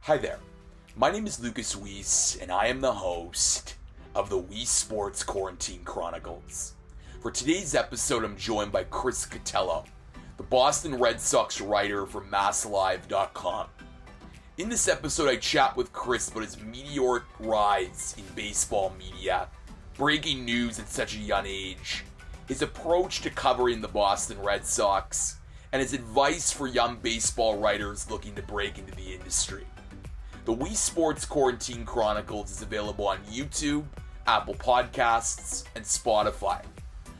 Hi there, my name is Lucas Weiss, and I am the host of the Weesesports Quarantine Chronicles. For today's episode, I'm joined by Chris Cotillo, the Boston Red Sox writer from MassLive.com. In this episode, I chat with Chris about his meteoric rise in baseball media, breaking news at such a young age, his approach to covering the Boston Red Sox, and his advice for young baseball writers looking to break into the industry. The Weesports Quarantine Chronicles is available on YouTube, Apple Podcasts, and Spotify.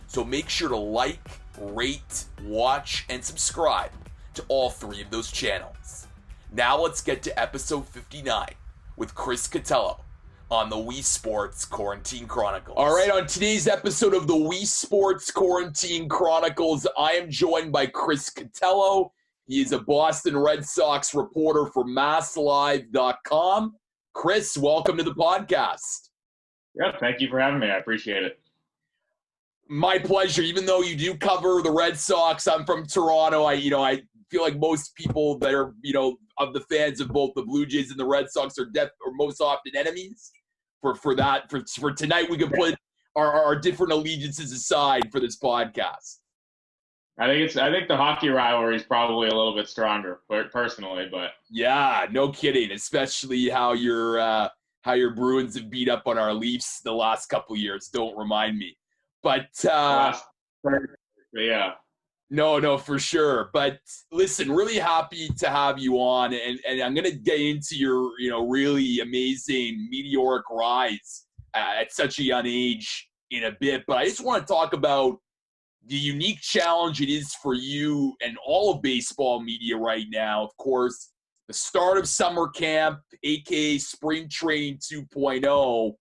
So make sure to like, rate, watch, and subscribe to all three of those channels. Now let's get to episode 59 with Chris Cotillo on the Weesports Quarantine Chronicles. All right, on today's episode of the Weesports Quarantine Chronicles, I am joined by Chris Cotillo. He is a Boston Red Sox reporter for MassLive.com. Chris, welcome to the podcast. Yeah, thank you for having me. I appreciate it. My pleasure. Even though you do cover the Red Sox, I'm from Toronto. I feel like most people that are, of the fans of both the Blue Jays and the Red Sox are most often enemies. For tonight, we can put our different allegiances aside for this podcast. I think the hockey rivalry is probably a little bit stronger, personally, but yeah, no kidding. Especially how your Bruins have beat up on our Leafs the last couple of years. Don't remind me. But yeah. No, for sure. But listen, really happy to have you on, and I'm gonna get into your really amazing meteoric rise at such a young age in a bit. But I just want to talk about the unique challenge it is for you and all of baseball media right now. Of course, the start of summer camp, aka spring training 2.0.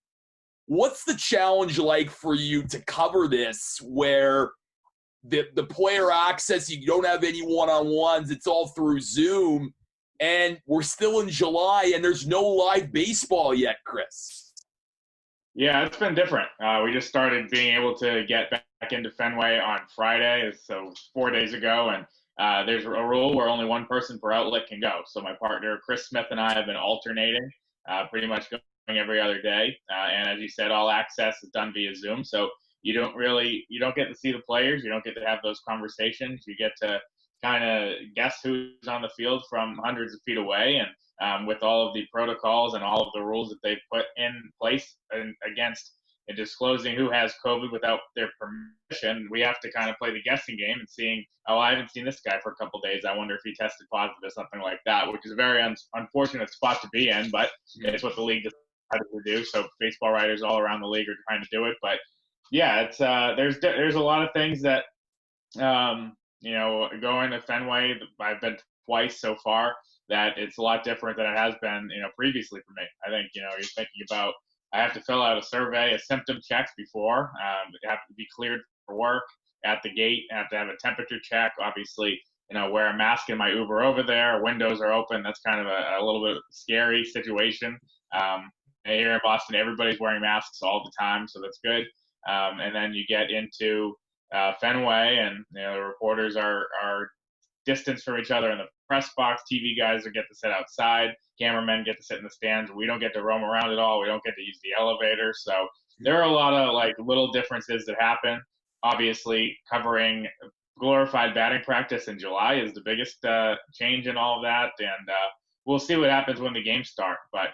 What's the challenge like for you to cover this, where the player access, you don't have any one-on-ones, it's all through Zoom, and we're still in July and there's no live baseball yet, Chris? Yeah, it's been different. We just started being able to get back into Fenway on Friday, so 4 days ago, and there's a rule where only one person per outlet can go. So my partner, Chris Smith, and I have been alternating, pretty much going every other day. And as you said, all access is done via Zoom. So you don't get to see the players. You don't get to have those conversations. You get to kind of guess who's on the field from hundreds of feet away. And with all of the protocols and all of the rules that they've put in place against disclosing who has COVID without their permission, we have to kind of play the guessing game and seeing, I haven't seen this guy for a couple of days. I wonder if he tested positive or something like that, which is a very unfortunate spot to be in, but it's what the league decided to do. So baseball writers all around the league are trying to do it. But yeah, it's there's a lot of things that, going to Fenway, I've been twice so far, that it's a lot different than it has been, previously for me. I think, you're thinking about, I have to fill out a survey, a symptom check before, I have to be cleared for work at the gate, I have to have a temperature check, obviously, wear a mask in my Uber over there, windows are open. That's kind of a little bit scary situation. Here in Boston, everybody's wearing masks all the time, so that's good. And then you get into Fenway, and the reporters are distanced from each other in the press box. TV guys get to sit outside. Cameramen get to sit in the stands. We don't get to roam around at all. We don't get to use the elevator. So there are a lot of little differences that happen. Obviously, covering glorified batting practice in July is the biggest change in all of that. And we'll see what happens when the games start. But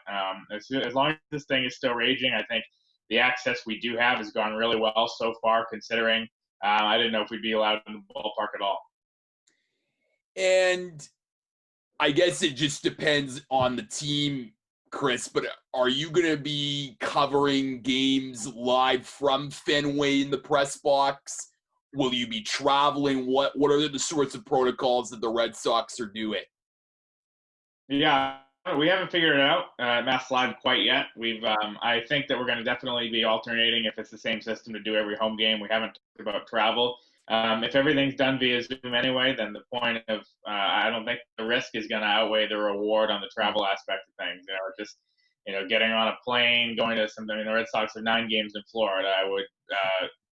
as long as this thing is still raging, I think the access we do have has gone really well so far, considering I didn't know if we'd be allowed in the ballpark at all. And I guess it just depends on the team, Chris, but are you going to be covering games live from Fenway in the press box? Will you be traveling? What are the sorts of protocols that the Red Sox are doing? Yeah, we haven't figured it out at Mass Live quite yet. I think that we're going to definitely be alternating if it's the same system to do every home game. We haven't talked about travel. If everything's done via Zoom anyway, then the point of I don't think the risk is going to outweigh the reward on the travel aspect of things. Just getting on a plane, going to something. The Red Sox have 9 games in Florida. I would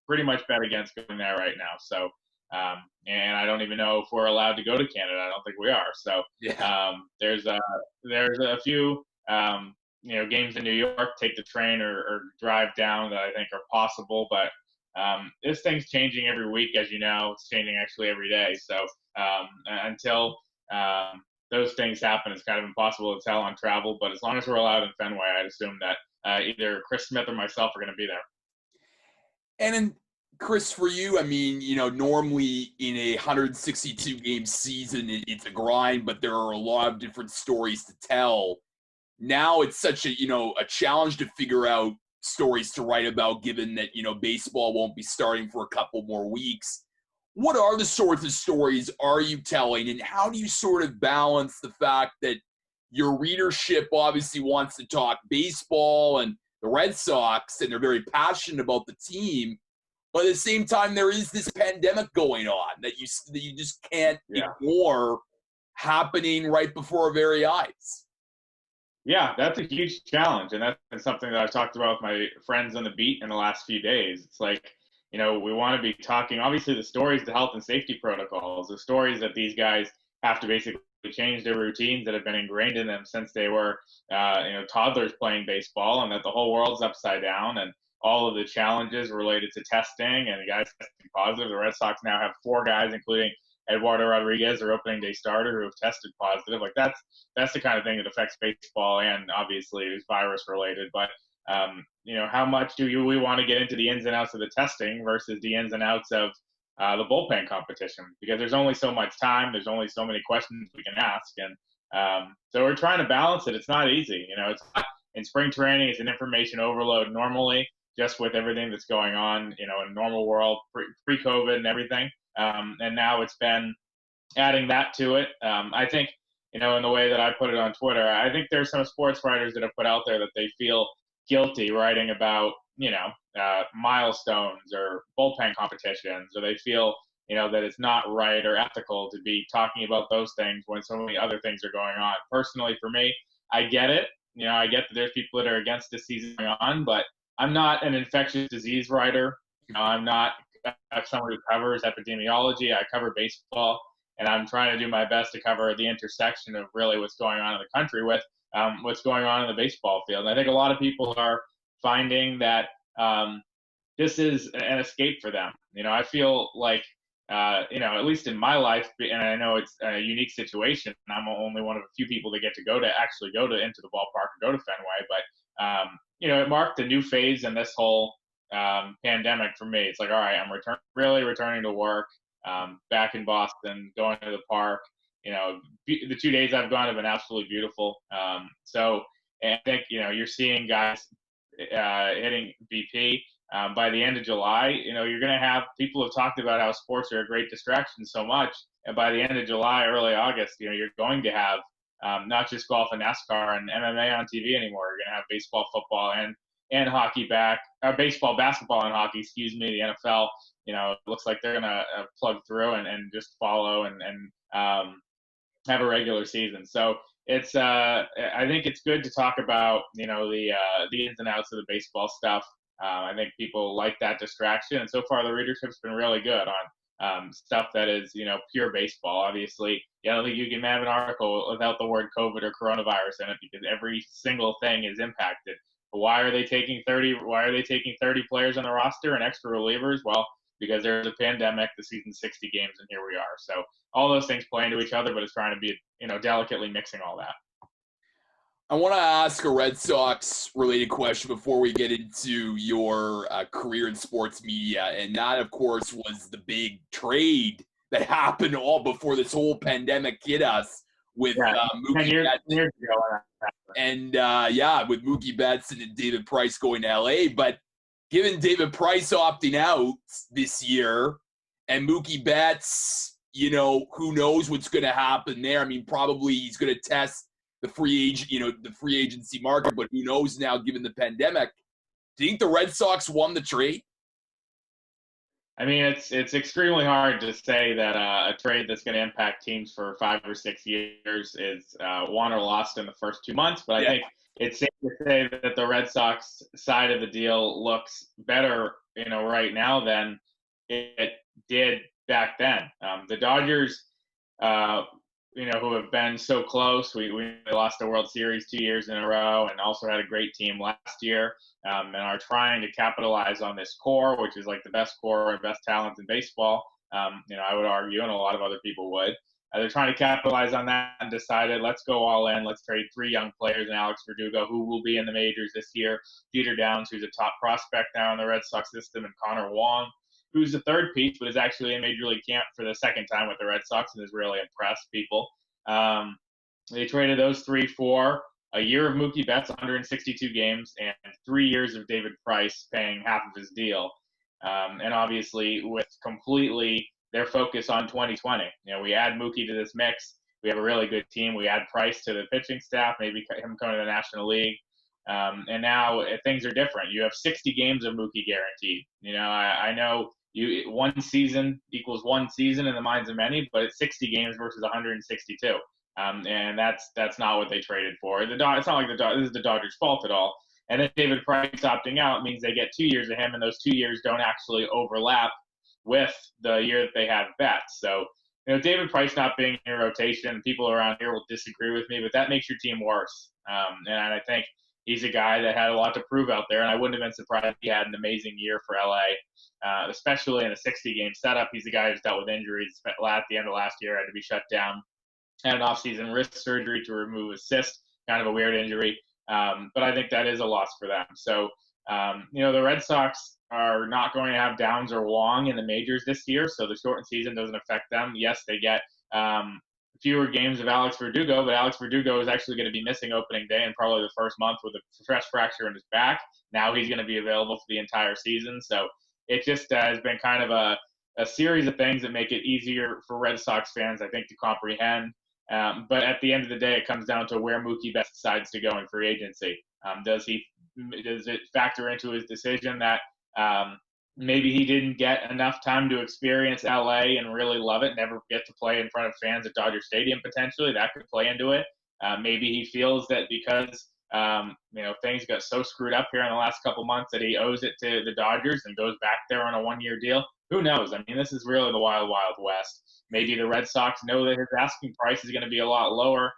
pretty much bet against going there right now. So And I don't even know if we're allowed to go to Canada. I don't think we are. So Yeah. there's a few games in New York, take the train or drive down that I think are possible. But this thing's changing every week, as you know. It's changing actually every day. So until those things happen, it's kind of impossible to tell on travel. But as long as we're allowed in Fenway, I'd assume that either Chris Smith or myself are going to be there. And then, Chris, for you, I mean, normally in a 162 game season, it's a grind, but there are a lot of different stories to tell. Now it's such a challenge to figure out stories to write about, given that, baseball won't be starting for a couple more weeks. What are the sorts of stories are you telling, and how do you sort of balance the fact that your readership obviously wants to talk baseball and the Red Sox, and they're very passionate about the team, but at the same time, there is this pandemic going on that you just can't ignore happening right before our very eyes? Yeah, that's a huge challenge, and that's something that I've talked about with my friends on the beat in the last few days. It's like, we want to be talking, obviously, the stories, the health and safety protocols, the stories that these guys have to basically change their routines that have been ingrained in them since they were, toddlers playing baseball, and that the whole world's upside down, and all of the challenges related to testing and guys testing positive. The Red Sox now have 4 guys, including Eduardo Rodriguez, their opening day starter, who have tested positive. Like that's the kind of thing that affects baseball, and obviously is virus related. But how much do we want to get into the ins and outs of the testing versus the ins and outs of the bullpen competition? Because there's only so much time, there's only so many questions we can ask, and so we're trying to balance it. It's not easy. It's not, in spring training, it's an information overload normally, just with everything that's going on, in a normal world, pre-COVID and everything. And now it's been adding that to it. I think, in the way that I put it on Twitter, I think there's some sports writers that have put out there that they feel guilty writing about, milestones or bullpen competitions, or they feel, that it's not right or ethical to be talking about those things when so many other things are going on. Personally, for me, I get it. I get that there's people that are against this season going on, but I'm not an infectious disease writer. I'm not someone who covers epidemiology. I cover baseball, and I'm trying to do my best to cover the intersection of really what's going on in the country with what's going on in the baseball field. And I think a lot of people are finding that this is an escape for them. I feel like, at least in my life, and I know it's a unique situation, and I'm only one of a few people that get to actually go into the ballpark and go to Fenway, but it marked a new phase in this whole pandemic for me. It's like, all right, I'm really returning to work, back in Boston, going to the park. The 2 days I've gone have been absolutely beautiful. So I think, you're seeing guys hitting BP. By the end of July, you're going to have people have talked about how sports are a great distraction so much. And by the end of July, early August, you're going to have not just golf and NASCAR and MMA on TV anymore. You're going to have baseball, football, and hockey back. Baseball, basketball, and hockey. Excuse me. The NFL. It looks like they're going to plug through and just follow and have a regular season. So it's I think it's good to talk about the ins and outs of the baseball stuff. I think people like that distraction, and so far the readership's been really good on stuff that is pure baseball. Obviously, I don't think you can have an article without the word COVID or coronavirus in it, because every single thing is impacted. But why are they taking 30? Why are they taking 30 players on the roster and extra relievers? Well, because there's a pandemic, the season's 60 games, and here we are. So all those things play into each other, but it's trying to be delicately mixing all that. I want to ask a Red Sox related question before we get into your career in sports media. And that, of course, was the big trade that happened all before this whole pandemic hit us with Mookie Betts. And with Mookie Betts and David Price going to LA. But given David Price opting out this year and Mookie Betts, who knows what's going to happen there. I mean, probably he's going to test the free agency market, but who knows now given the pandemic. Do you think the Red Sox won the trade? I mean, it's extremely hard to say that a trade that's going to impact teams for 5 or 6 years is won or lost in the first 2 months. But I think it's safe to say that the Red Sox side of the deal looks better, right now than it did back then. The Dodgers, who have been so close. We lost the World Series 2 years in a row, and also had a great team last year, and are trying to capitalize on this core, which is like the best core and best talent in baseball. I would argue, and a lot of other people would. They're trying to capitalize on that and decided, let's go all in. Let's trade 3 young players in Alex Verdugo, who will be in the majors this year, Peter Downs, who's a top prospect now in the Red Sox system, and Connor Wong, who's the third piece, but is actually in Major League camp for the second time with the Red Sox and has really impressed people. They traded those 3 for a year of Mookie Betts, 162 games, and 3 years of David Price paying half of his deal. And obviously, with completely their focus on 2020. We add Mookie to this mix. We have a really good team. We add Price to the pitching staff, maybe him coming to the National League. And now things are different. You have 60 games of Mookie guaranteed. I know one season equals one season in the minds of many, but it's 60 games versus 162. And that's not what they traded for. It's not like this is the Dodgers' fault at all. And then David Price opting out means they get 2 years of him, and those 2 years don't actually overlap with the year that they have Betts. So, David Price not being in rotation, people around here will disagree with me, but that makes your team worse. And I think he's a guy that had a lot to prove out there, and I wouldn't have been surprised if he had an amazing year for LA, especially in a 60-game setup. He's a guy who's dealt with injuries at the end of last year, had to be shut down, had an off-season wrist surgery to remove a cyst, kind of a weird injury. But I think that is a loss for them. So, the Red Sox are not going to have Downs or Wong in the majors this year, so the shortened season doesn't affect them. Yes, they get fewer games of Alex Verdugo, but Alex Verdugo is actually going to be missing opening day and probably the first month with a stress fracture in his back. Now he's going to be available for the entire season. So it just has been kind of a series of things that make it easier for Red Sox fans, I think, to comprehend. But at the end of the day, it comes down to where Mookie Betts decides to go in free agency. Does it factor into his decision that maybe he didn't get enough time to experience LA and really love it, never get to play in front of fans at Dodger Stadium potentially? That could play into it. Maybe he feels that because things got so screwed up here in the last couple months that he owes it to the Dodgers and goes back there on a 1-year deal. Who knows? I mean, this is really the wild, wild west. Maybe the Red Sox know that his asking price is going to be a lot lower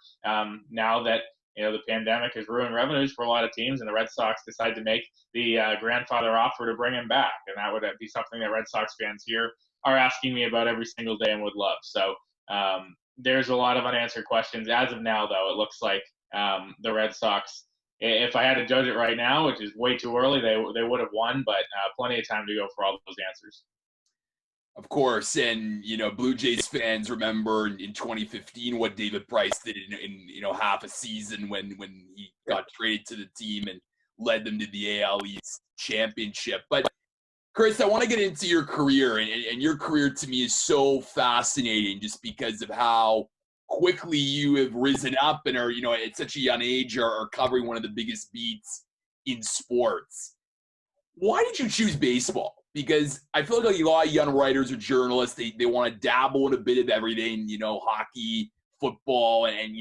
now that the pandemic has ruined revenues for a lot of teams, and the Red Sox decide to make the grandfather offer to bring him back. And that would be something that Red Sox fans here are asking me about every single day and would love. So there's a lot of unanswered questions. As of now, though, it looks like the Red Sox, if I had to judge it right now, which is way too early, they would have won, but plenty of time to go for all those answers. Of course, and Blue Jays fans remember in 2015 what David Price did in half a season when he got traded to the team and led them to the AL East championship. But Chris, I want to get into your career, and your career to me is so fascinating just because of how quickly you have risen up and are at such a young age are covering one of the biggest beats in sports. Why did you choose baseball? Because I feel like a lot of young writers or journalists, they want to dabble in a bit of everything, hockey, football, and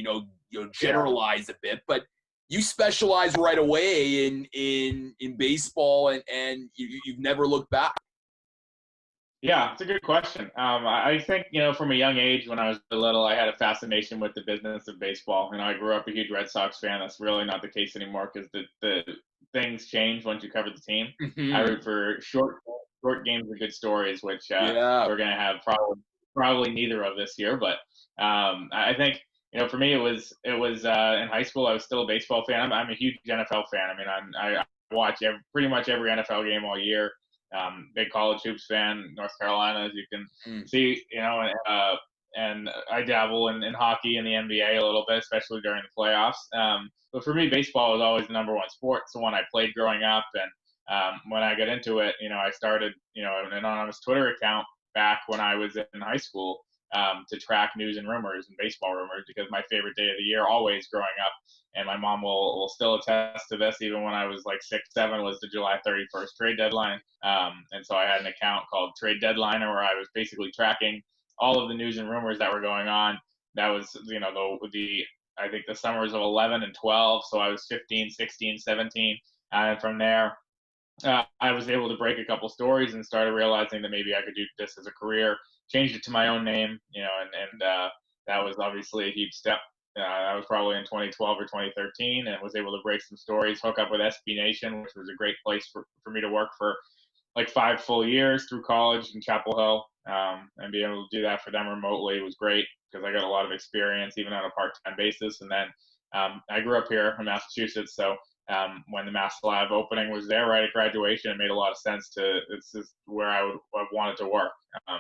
generalize a bit. But you specialize right away in baseball, and you've never looked back. Yeah, it's a good question. I think, from a young age when I was little, I had a fascination with the business of baseball. I grew up a huge Red Sox fan. That's really not the case anymore because the things change once you cover the team. Mm-hmm. I root for short games with good stories, which we're going to have probably neither of this year. But I think, for me, it was in high school, I was still a baseball fan. I'm a huge NFL fan. I mean, I watch pretty much every NFL game all year. Big college hoops fan, North Carolina, as you can see, and I dabble in hockey and the NBA a little bit, especially during the playoffs. But for me, baseball was always the number one sport. It's the one I played growing up. And when I got into it, I started, an anonymous Twitter account back when I was in high school to track news and rumors and baseball rumors, because my favorite day of the year always growing up, and my mom will still attest to this, even when I was like 6, 7, was the July 31st trade deadline. And so I had an account called Trade Deadliner where I was basically tracking all of the news and rumors that were going on. That was, I think the summers of 11 and 12. So I was 15, 16, 17. And from there, I was able to break a couple stories and started realizing that maybe I could do this as a career. changed it to my own name, and that was obviously a huge step. I was probably in 2012 or 2013 and was able to break some stories, hook up with SB Nation, which was a great place for me to work for like 5 full years through college in Chapel Hill. And being able to do that for them remotely was great because I got a lot of experience even on a part-time basis. And then I grew up here in Massachusetts, so when the Mass Lab opening was there right at graduation, it made a lot of sense this is where I wanted to work. And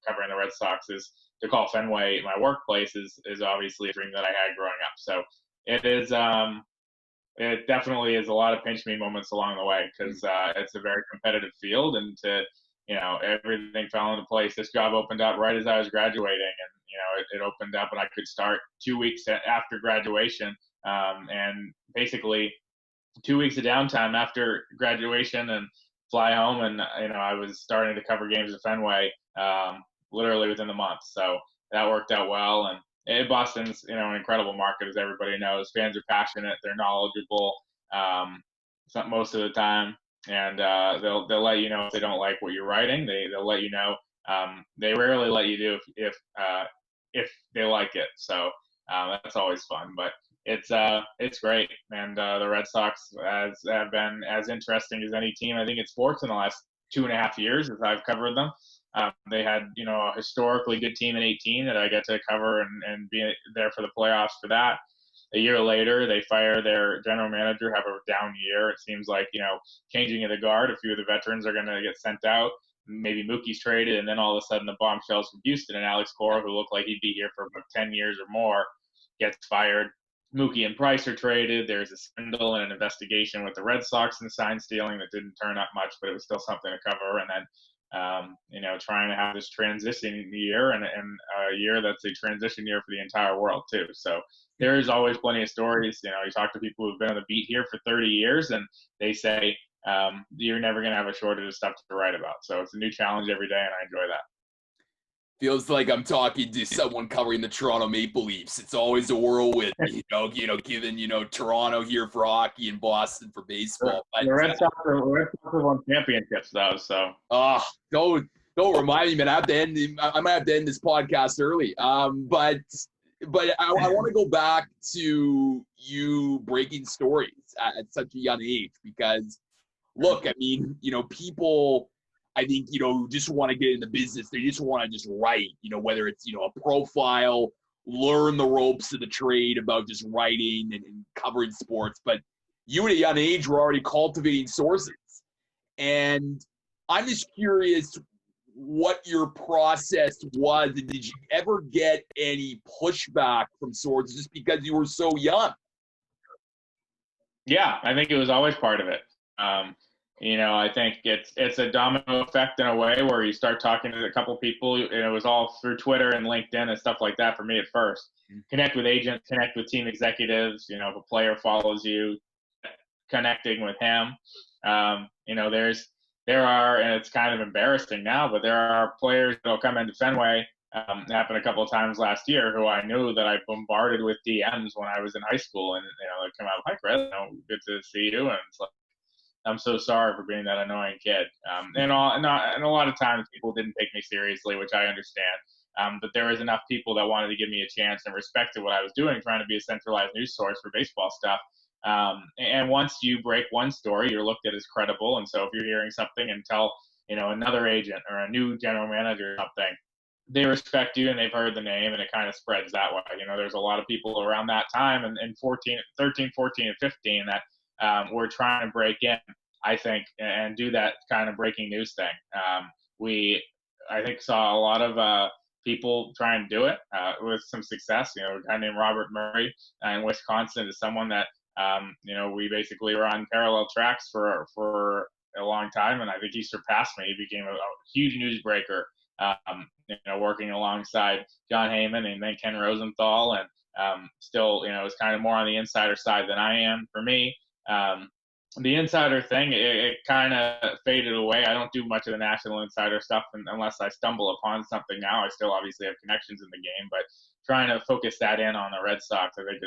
covering the Red Sox to call Fenway my workplace is obviously a dream that I had growing up. So it is, it definitely is a lot of pinch me moments along the way because it's a very competitive field, and everything fell into place. This job opened up right as I was graduating, and it opened up and I could start 2 weeks after graduation, and basically 2 weeks of downtime after graduation and fly home. And, I was starting to cover games at Fenway literally within the month. So that worked out well. And Boston's, an incredible market, as everybody knows. Fans are passionate. They're knowledgeable most of the time. And they'll let you know if they don't like what you're writing. They'll let you know. They rarely let you do if they like it. So that's always fun. But it's great, and the Red Sox have been as interesting as any team I think in sports in the last 2.5 years as I've covered them. They had a historically good team in 18 that I get to cover and be there for the playoffs for that. A year later, they fire their general manager, have a down year. It seems like changing of the guard. A few of the veterans are going to get sent out. Maybe Mookie's traded, and then all of a sudden the bombshells from Houston and Alex Cora, who looked like he'd be here for about 10 years or more, gets fired. Mookie and Price are traded. There's a scandal and an investigation with the Red Sox and sign stealing that didn't turn up much, but it was still something to cover. And then, trying to have this transition year and a year that's a transition year for the entire world too. So there is always plenty of stories. You talk to people who've been on the beat here for 30 years, and they say you're never going to have a shortage of stuff to write about. So it's a new challenge every day, and I enjoy that. Feels like I'm talking to someone covering the Toronto Maple Leafs. It's always a whirlwind, given Toronto here for hockey and Boston for baseball. But, the Red Sox have won championships though, so. Don't remind me, man. I might have to end this podcast early. But I want to go back to you breaking stories at such a young age because, look, I mean, people. I think, who just want to get in the business. They just want to just write, whether it's, a profile, learn the ropes of the trade about just writing and covering sports. But you at a young age were already cultivating sources. And I'm just curious what your process was. And did you ever get any pushback from sources just because you were so young? Yeah, I think it was always part of it. I think it's a domino effect in a way where you start talking to a couple people, and it was all through Twitter and LinkedIn and stuff like that for me at first. Connect with agents, connect with team executives, if a player follows you, connecting with him. There are, and it's kind of embarrassing now, but there are players that'll come into Fenway. It happened a couple of times last year who I knew that I bombarded with DMs when I was in high school, and they'd come out, "Hi, Chris, good to see you," and it's like, I'm so sorry for being that annoying kid. And a lot of times people didn't take me seriously, which I understand. But there was enough people that wanted to give me a chance and respected what I was doing, trying to be a centralized news source for baseball stuff. And once you break one story, you're looked at as credible. And so if you're hearing something and tell, another agent or a new general manager or something, they respect you and they've heard the name, and it kind of spreads that way. There's a lot of people around that time and 13, 14, and 15 that we're trying to break in, I think, and do that kind of breaking news thing. I think, saw a lot of people try and do it with some success. A guy named Robert Murray in Wisconsin is someone that, we basically were on parallel tracks for a long time, and I think he surpassed me. He became a huge newsbreaker, working alongside John Heyman and then Ken Rosenthal, and still, is kind of more on the insider side than I am. For me, the insider thing, it kind of faded away. I don't do much of the national insider stuff unless I stumble upon something now. I still obviously have connections in the game, but trying to focus that in on the Red Sox, I think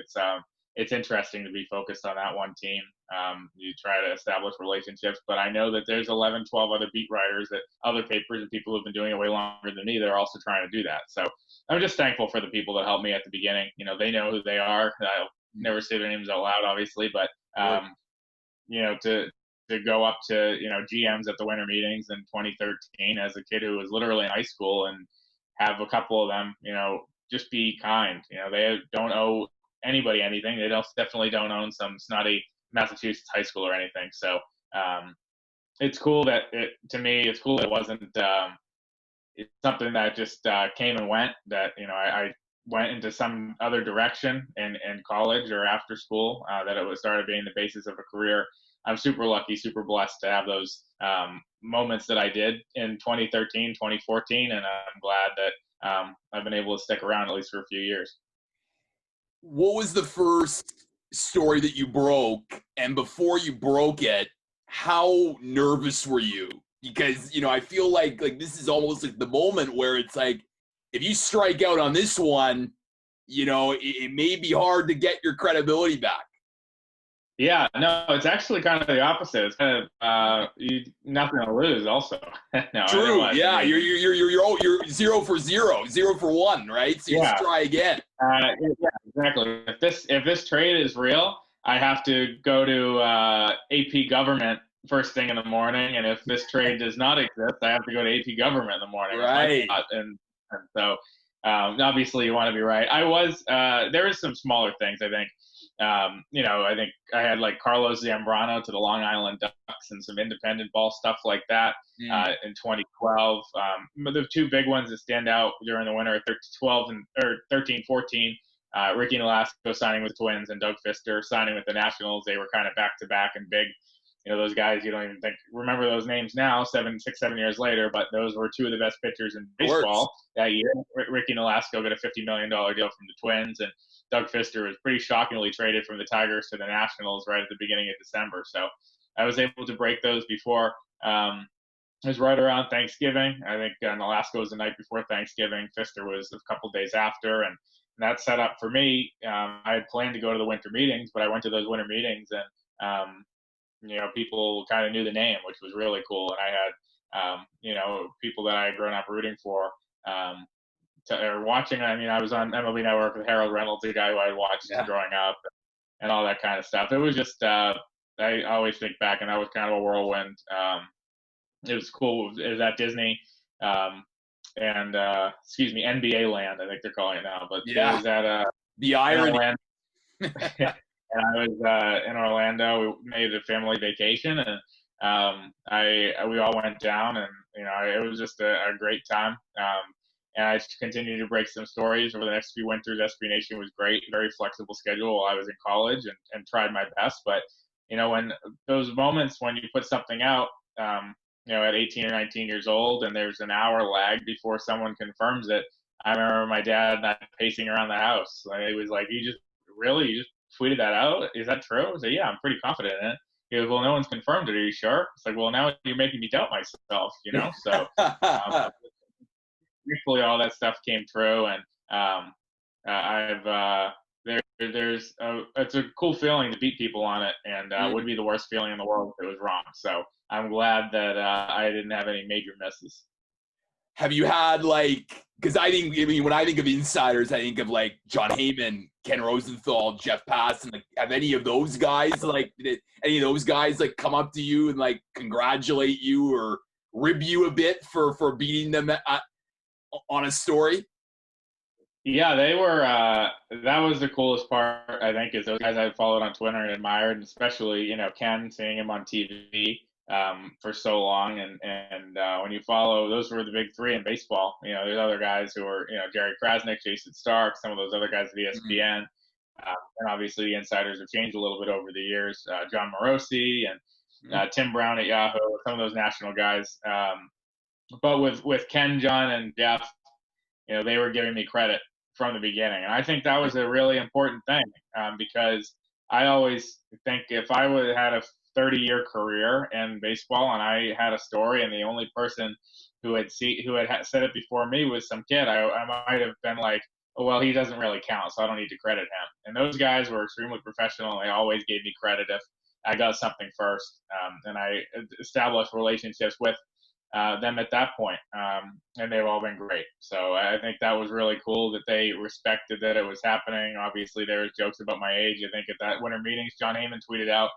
it's interesting to be focused on that one team. You try to establish relationships, but I know that there's 11, 12 other beat writers at other papers and people who've been doing it way longer than me that are also trying to do that. So I'm just thankful for the people that helped me at the beginning. They know who they are. I'll never say their names out loud, obviously, but to go up to GMs at the winter meetings in 2013 as a kid who was literally in high school and have a couple of them, just be kind. They don't owe anybody anything. They definitely don't own some snotty Massachusetts high school or anything. So it's cool that it's cool that it wasn't it's something that just came and went, that I went into some other direction in college or after school, that it started being the basis of a career. I'm super lucky, super blessed to have those moments that I did in 2013, 2014, and I'm glad that I've been able to stick around at least for a few years. What was the first story that you broke? And before you broke it, how nervous were you? Because, I feel like this is almost like the moment where it's like, if you strike out on this one, it may be hard to get your credibility back. Yeah, no, it's actually kind of the opposite. It's kind of nothing to lose. Also, no, true. Yeah, you're 0 for 0, 0 for 1, right? So you just try again. Yeah, exactly. If this trade is real, I have to go to AP Government first thing in the morning, and if this trade does not exist, I have to go to AP Government in the morning. Right. And so obviously you want to be right. There was some smaller things, I think. I think I had like Carlos Zambrano to the Long Island Ducks and some independent ball stuff like that in 2012. The two big ones that stand out during the winter are 13-14. Ricky Nolasco signing with the Twins and Doug Fister signing with the Nationals. They were kind of back to back and big. Those guys you don't even remember those names now, 7 years later, but those were two of the best pitchers in baseball that year. Ricky Nolasco got a $50 million deal from the Twins, and Doug Fister was pretty shockingly traded from the Tigers to the Nationals right at the beginning of December. So I was able to break those before. It was right around Thanksgiving. I think Nolasco was the night before Thanksgiving. Fister was a couple days after, and that set up for me. I had planned to go to the winter meetings, but I went to those winter meetings, and people kind of knew the name, which was really cool. And I had, people that I had grown up rooting for or watching. I mean, I was on MLB Network with Harold Reynolds, a guy who I had watched growing up, and all that kind of stuff. It was just, I always think back, and that was kind of a whirlwind. It was cool. It was at Disney, and NBA Land, I think they're calling it now. But it was at the irony. And I was in Orlando. We made a family vacation, and we all went down, and it was just a great time. And I continued to break some stories over the next few winters. SB Nation was great, very flexible schedule while I was in college, and tried my best. But when those moments when you put something out, at 18 or 19 years old, and there's an hour lag before someone confirms it. I remember my dad not pacing around the house. It was like, you just tweeted that out? Is that true? I said, yeah, I'm pretty confident in it. He goes, well, no one's confirmed it. Are you sure? It's like, well, now you're making me doubt myself, So thankfully all that stuff came through, and it's a cool feeling to beat people on it, and would be the worst feeling in the world if it was wrong. So I'm glad that I didn't have any major misses. Have you had because when I think of insiders, I think of John Heyman, Ken Rosenthal, Jeff Passan. Have any of those guys did any of those guys come up to you and congratulate you or rib you a bit for beating them on a story? Yeah, they were. That was the coolest part, I think, is those guys I followed on Twitter and admired, and especially Ken, seeing him on TV for so long, and when you follow, those were the big three in baseball. There's other guys who are Jerry Krasnick, Jason Stark, some of those other guys at ESPN, and obviously the insiders have changed a little bit over the years. John Morosi and Tim Brown at Yahoo, some of those national guys. But with Ken, John, and Jeff, they were giving me credit from the beginning, and I think that was a really important thing, because I always think if I would have had a 30-year career in baseball and I had a story, and the only person who had said it before me was some kid, I might have been like, well, he doesn't really count, so I don't need to credit him. And those guys were extremely professional. And they always gave me credit if I got something first, and I established relationships with them at that point, and they've all been great. So I think that was really cool that they respected that it was happening. Obviously, there was jokes about my age. I think at that winter meetings, John Heyman tweeted out,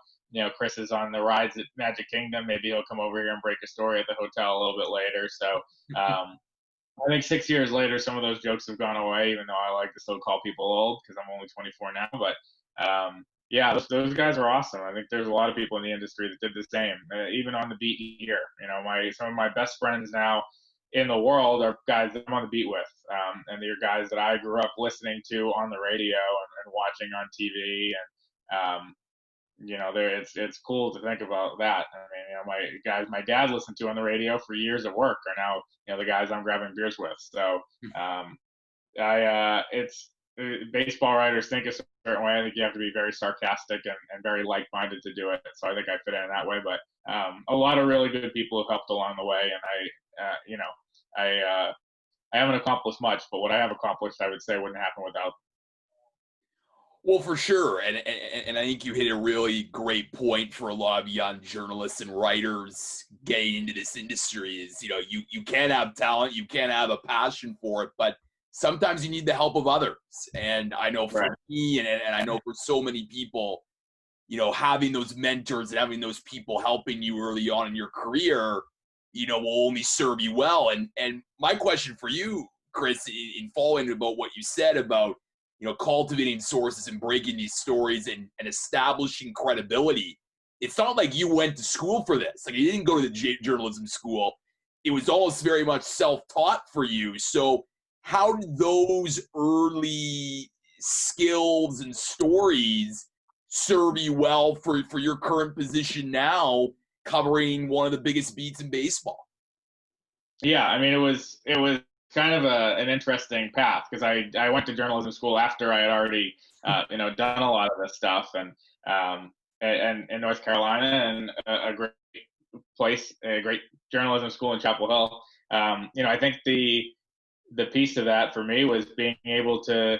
Chris is on the rides at Magic Kingdom. Maybe he'll come over here and break a story at the hotel a little bit later. So I think 6 years later, some of those jokes have gone away, even though I like to still call people old because I'm only 24 now. But yeah, those guys are awesome. I think there's a lot of people in the industry that did the same, even on the beat here. Some of my best friends now in the world are guys that I'm on the beat with, and they're guys that I grew up listening to on the radio and watching on TV. And it's cool to think about that. I mean, my dad listened to on the radio for years at work are now, the guys I'm grabbing beers with. So, baseball writers think a certain way. I think you have to be very sarcastic and very like-minded to do it. So I think I fit in that way. But a lot of really good people have helped along the way, and I haven't accomplished much, but what I have accomplished, I would say, wouldn't happen without them. Well, for sure, and I think you hit a really great point for a lot of young journalists and writers getting into this industry. Is you can't have talent, you can't have a passion for it, but sometimes you need the help of others. And I know for me, and I know for so many people, having those mentors and having those people helping you early on in your career, will only serve you well. And my question for you, Chris, in following about what you said about cultivating sources and breaking these stories and establishing credibility. It's not like you went to school for this. Like, you didn't go to the journalism school. It was all very much self-taught for you. So how did those early skills and stories serve you well for your current position now, covering one of the biggest beats in baseball? Yeah, I mean, it was kind of an interesting path because I went to journalism school after I had already done a lot of this stuff, and in North Carolina, and a great place, a great journalism school in Chapel Hill. I think the piece of that for me was being able to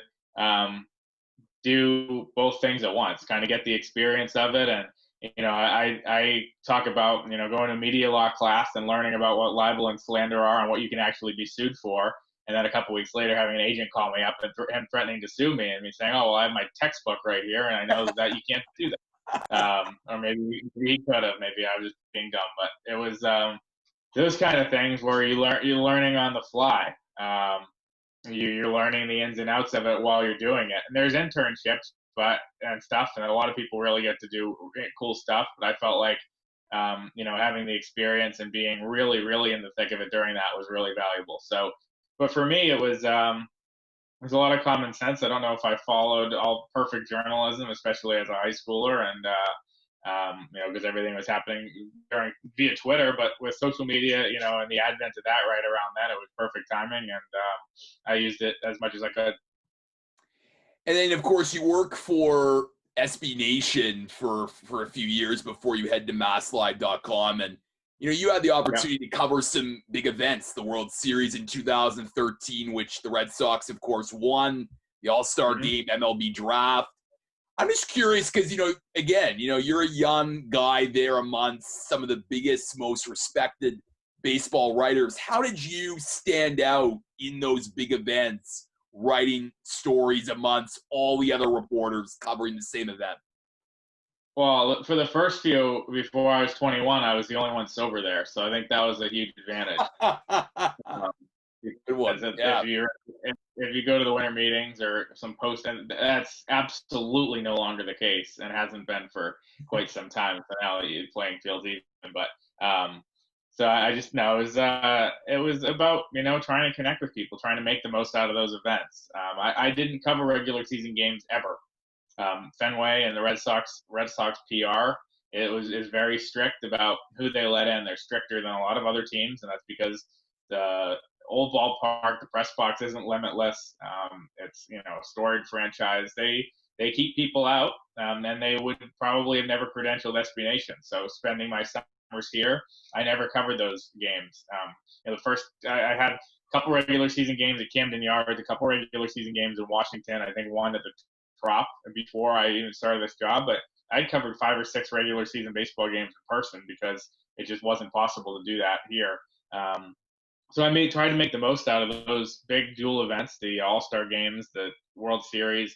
do both things at once, kind of get the experience of it. And I talk about going to media law class and learning about what libel and slander are and what you can actually be sued for, and then a couple weeks later having an agent call me up and threatening to sue me, and me saying, "Oh, well, I have my textbook right here, and I know that you can't do that." Or maybe he could have. Maybe I was just being dumb, but it was those kind of things where you're learning on the fly. You're learning the ins and outs of it while you're doing it. And there's internships and stuff, and a lot of people really get to do cool stuff. But I felt like, having the experience and being really, really in the thick of it during that was really valuable. So, but for me, it was there's a lot of common sense. I don't know if I followed all perfect journalism, especially as a high schooler, and because everything was happening via Twitter. But with social media, and the advent of that right around then, it was perfect timing, and I used it as much as I could. And then, of course, you work for SB Nation for a few years before you head to MassLive.com, and you had the opportunity to cover some big events, the World Series in 2013, which the Red Sox, of course, won, the All-Star Game, MLB Draft. I'm just curious because, again, you're a young guy there amongst some of the biggest, most respected baseball writers. How did you stand out in those big events, writing stories amongst all the other reporters covering the same event? Well, for the first few, before I was 21, I was the only one sober there. So I think that was a huge advantage. Good one. If you go to the winter meetings or some post, and that's absolutely no longer the case and hasn't been for quite some time. So now playing fields even, but so I just know it was about trying to connect with people, trying to make the most out of those events. I didn't cover regular season games ever. Fenway and the Red Sox PR is very strict about who they let in. They're stricter than a lot of other teams, and that's because the old ballpark, the press box isn't limitless. It's a storied franchise. They keep people out, and they would probably have never credentialed SB Nation. So spending my summers here, I never covered those games. The first I had couple regular season games at Camden Yards, a couple regular season games in Washington. I think one at the Trop before I even started this job. But I'd covered 5 or 6 regular season baseball games in person because it just wasn't possible to do that here. So I tried to make the most out of those big dual events, the All-Star games, the World Series,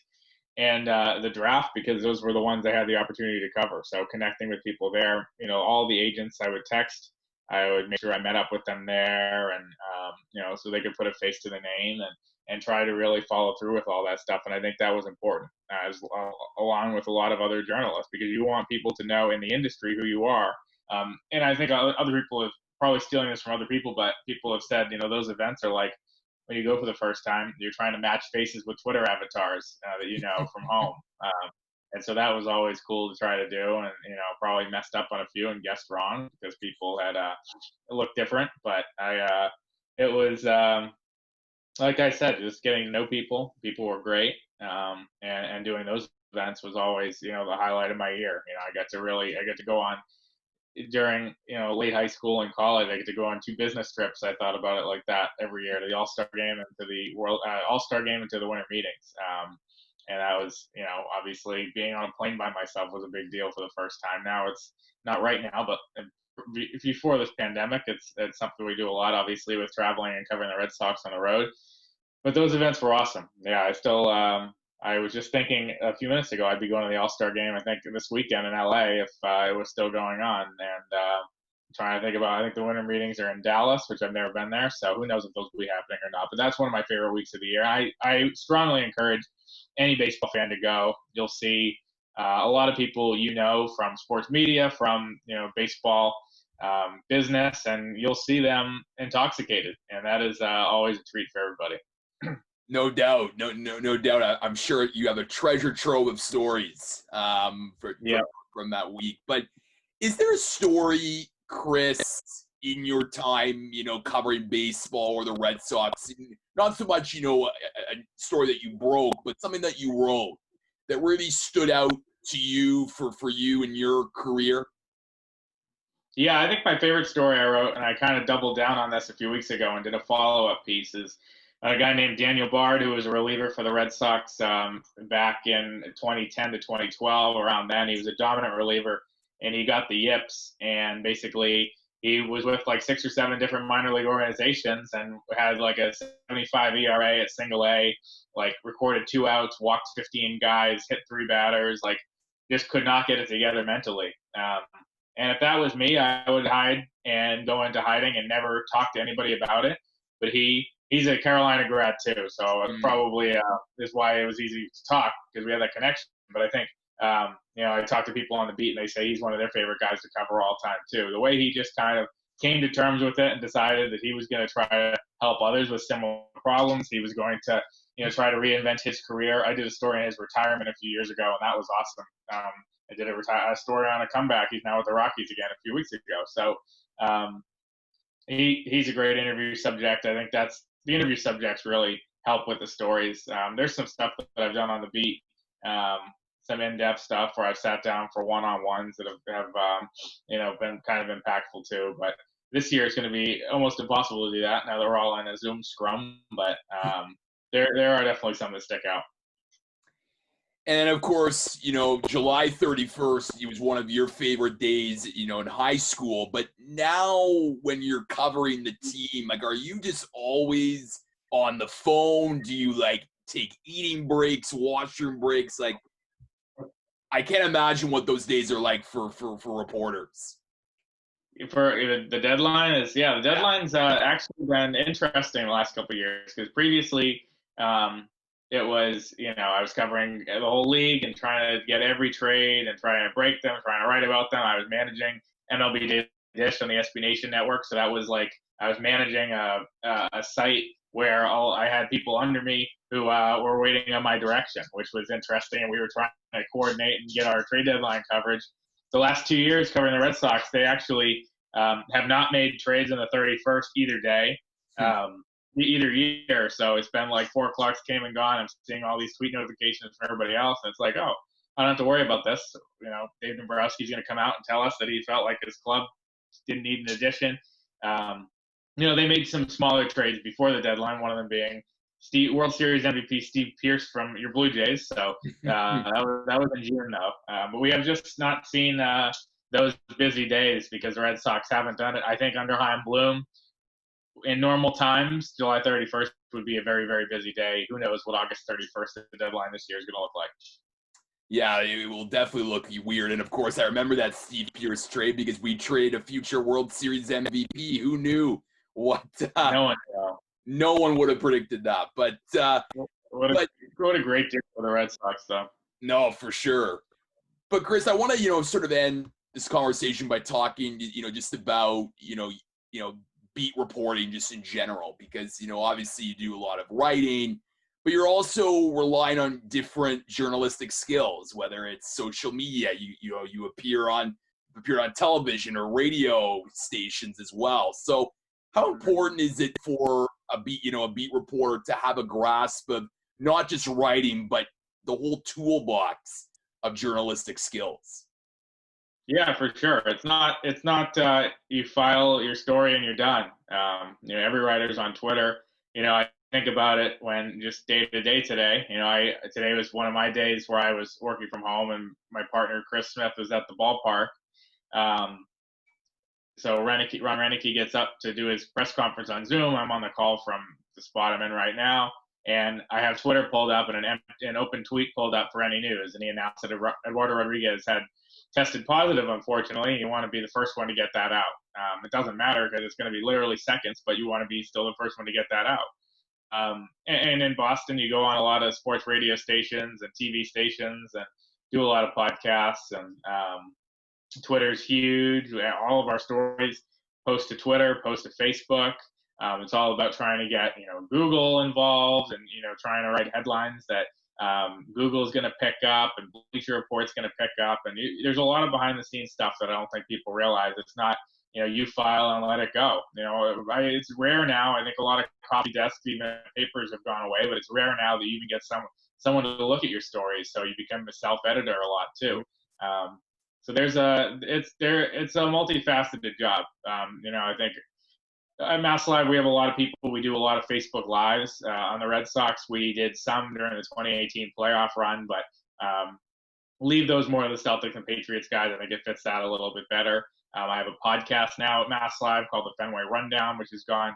and the draft, because those were the ones I had the opportunity to cover. So connecting with people there, all the agents I would text, I would make sure I met up with them there, and so they could put a face to the name and try to really follow through with all that stuff. And I think that was important, along with a lot of other journalists, because you want people to know in the industry who you are. And I think other people have probably stealing this from other people, but people have said, those events are like when you go for the first time, you're trying to match faces with Twitter avatars that you know from home. And so that was always cool to try to do, and probably messed up on a few and guessed wrong because people had looked different. But it was like I said, just getting to know people. People were great, and doing those events was always the highlight of my year. I got to go on during late high school and college. I get to go on 2 business trips. I thought about it like that every year, to the All-Star game and to the All-Star game and to the winter meetings. And that was, obviously being on a plane by myself was a big deal for the first time. Now it's not right now, but before this pandemic, it's something we do a lot, obviously, with traveling and covering the Red Sox on the road. But those events were awesome. Yeah, I was just thinking a few minutes ago I'd be going to the All-Star game, I think, this weekend in LA if it was still going on. And trying to think about, I think the winter meetings are in Dallas, which I've never been there, so who knows if those will be happening or not. But that's one of my favorite weeks of the year. I strongly encourage any baseball fan to go. You'll see a lot of people from sports media, from baseball business, and you'll see them intoxicated, and that is always a treat for everybody. No doubt, no doubt. I'm sure you have a treasure trove of stories from that week. But is there a story, Chris, in your time, covering baseball or the Red Sox, not so much, a story that you broke, but something that you wrote that really stood out to you for you in your career? Yeah, I think my favorite story I wrote, and I kind of doubled down on this a few weeks ago and did a follow-up piece, is a guy named Daniel Bard, who was a reliever for the Red Sox back in 2010 to 2012. Around then, he was a dominant reliever, and he got the yips, and basically he was with like 6 or 7 different minor league organizations and had like a 75 ERA at single A, like recorded 2 outs, walked 15 guys, hit 3 batters, like just could not get it together mentally. And if that was me, I would hide and go into hiding and never talk to anybody about it. But he's a Carolina grad too, so probably is why it was easy to talk, because we had that connection. But I think I talk to people on the beat and they say he's one of their favorite guys to cover all time too. The way he just kind of came to terms with it and decided that he was going to try to help others with similar problems. He was going to try to reinvent his career. I did a story on his retirement a few years ago, and that was awesome. I did a story on a comeback. He's now with the Rockies again a few weeks ago. So he's a great interview subject. I think that's the interview subjects really help with the stories. There's some stuff that I've done on the beat, some in-depth stuff where I've sat down for one-on-ones that have been kind of impactful too. But this year it's going to be almost impossible to do that. Now they're all in a Zoom scrum, but there are definitely some that stick out. And of course, July 31st, it was one of your favorite days, in high school. But now when you're covering the team, like, are you just always on the phone? Do you take eating breaks, washroom breaks? Like, I can't imagine what those days are like for reporters. For the deadline the deadline's actually been interesting the last couple of years, because previously, it was, I was covering the whole league and trying to get every trade and trying to break them, trying to write about them. I was managing MLB Dish on the SB Nation network. So that was like, I was managing a site where I had people under me who were waiting on my direction, which was interesting. And we were trying to coordinate and get our trade deadline coverage. The last 2 years covering the Red Sox, they actually have not made trades on the 31st either day. Either year. So it's been like 4 o'clock came and gone. I'm seeing all these tweet notifications from everybody else. And it's like, oh, I don't have to worry about this. Dave Dombrowski's going to come out and tell us that he felt like his club didn't need an addition. they made some smaller trades before the deadline. One of them being World Series MVP Steve Pearce from your Blue Jays. So that was in June though. But we have just not seen those busy days because the Red Sox haven't done it. I think under Chaim Bloom, in normal times, July 31st would be a very, very busy day. Who knows what August 31st, the deadline this year, is going to look like. Yeah, it will definitely look weird. And of course, I remember that Steve Pearce trade because we traded a future World Series MVP. Who knew what? No one would have predicted that. But what a great day for the Red Sox, though. No, for sure. But Chris, I want to sort of end this conversation by talking just about beat reporting just in general, because obviously you do a lot of writing, but you're also relying on different journalistic skills, whether it's social media, you appear on television or radio stations as well. So how important is it for a beat reporter to have a grasp of not just writing, but the whole toolbox of journalistic skills? Yeah, for sure. It's not you file your story and you're done. Every writer's on Twitter. I think about it when just day to day today. Today was one of my days where I was working from home and my partner Chris Smith was at the ballpark. So Ron Renicky gets up to do his press conference on Zoom. I'm on the call from the spot I'm in right now, and I have Twitter pulled up and an open tweet pulled up for any news, and he announced that Eduardo Rodriguez had tested positive, unfortunately. You want to be the first one to get that out. It doesn't matter because it's going to be literally seconds, but you want to be still the first one to get that out. And in Boston, you go on a lot of sports radio stations and TV stations and do a lot of podcasts. And Twitter's huge. All of our stories post to Twitter, post to Facebook. It's all about trying to get Google involved and trying to write headlines that Google's going to pick up and Bleacher Report's going to pick up. And there's a lot of behind the scenes stuff that I don't think people realize. It's not, you file and let it go. It's rare now. I think a lot of copy desks, even papers have gone away, but it's rare now that you even get someone to look at your stories. So you become a self-editor a lot too. So it's a multifaceted job. I think at Mass Live, we have a lot of people. We do a lot of Facebook Lives. On the Red Sox, we did some during the 2018 playoff run, but leave those more to the Celtics and Patriots guys. I think it fits that a little bit better. I have a podcast now at Mass Live called the Fenway Rundown, which has gone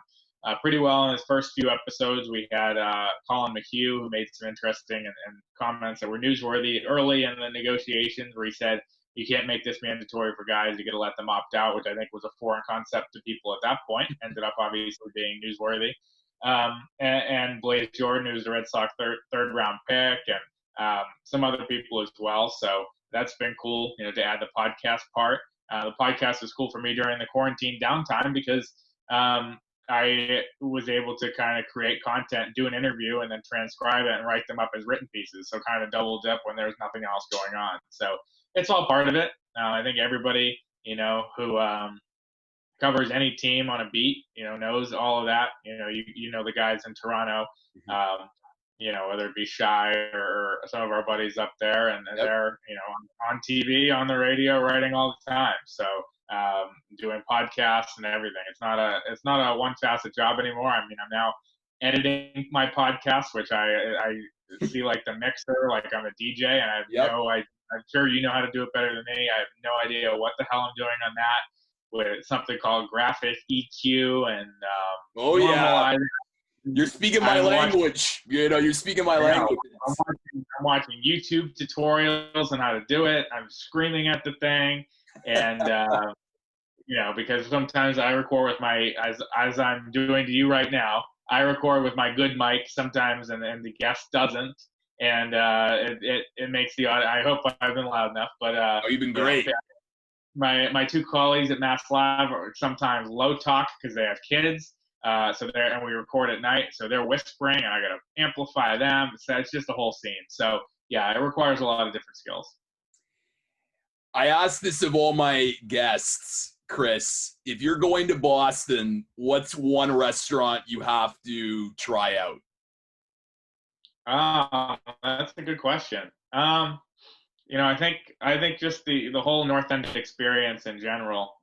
pretty well in its first few episodes. We had Colin McHugh, who made some interesting and comments that were newsworthy early in the negotiations, where he said, you can't make this mandatory for guys. You got to let them opt out, which I think was a foreign concept to people at that point. Ended up obviously being newsworthy. And Blaze Jordan, who's the Red Sox third round pick, and some other people as well. So that's been cool, to add the podcast part. The podcast was cool for me during the quarantine downtime because I was able to kind of create content, do an interview, and then transcribe it and write them up as written pieces. So kind of double dip when there's nothing else going on. So it's all part of it. I think everybody, who covers any team on a beat, knows all of that. The guys in Toronto, whether it be Shy or some of our buddies up there, and yep. They're, on TV, on the radio, writing all the time. So doing podcasts and everything. It's not a one facet job anymore. I mean, I'm now editing my podcast, which I see like the mixer, like I'm a DJ, and I have I'm sure you know how to do it better than me. I have no idea what the hell I'm doing on that with something called graphic EQ and You're speaking my language. You're speaking my language. I'm watching YouTube tutorials on how to do it. I'm screaming at the thing, and because sometimes I record with my as I'm doing to you right now. I record with my good mic sometimes, and the guest doesn't. And it makes the audio. I hope I've been loud enough, but you've been great. My two colleagues at Mass Live are sometimes low talk because they have kids. And we record at night, so they're whispering, and I got to amplify them. So it's just a whole scene. So yeah, it requires a lot of different skills. I asked this of all my guests, Chris. If you're going to Boston, what's one restaurant you have to try out? That's a good question. I think just the whole North End experience in general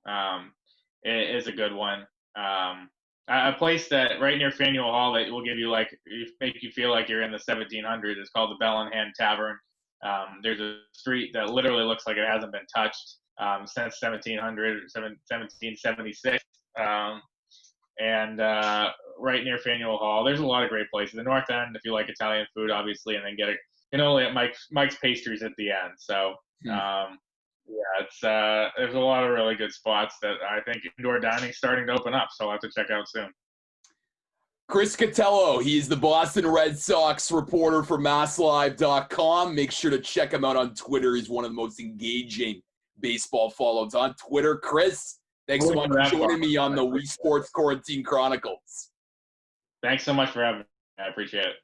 is a good one. A place that right near Faneuil Hall that will give you make you feel like you're in the 1700s is called the Bell in Hand Tavern. There's a street that literally looks like it hasn't been touched since 1776. And right near Faneuil Hall, there's a lot of great places. The North End, if you like Italian food, obviously, and then get a cannoli at Mike's Pastries at the end. So yeah, it's there's a lot of really good spots that I think indoor dining is starting to open up. So I'll have to check out soon. Chris Cotillo, he's the Boston Red Sox reporter for MassLive.com. Make sure to check him out on Twitter. He's one of the most engaging baseball follows on Twitter. Chris, thanks so much for joining me on the Weesports Quarantine Chronicles. Thanks so much for having me. I appreciate it.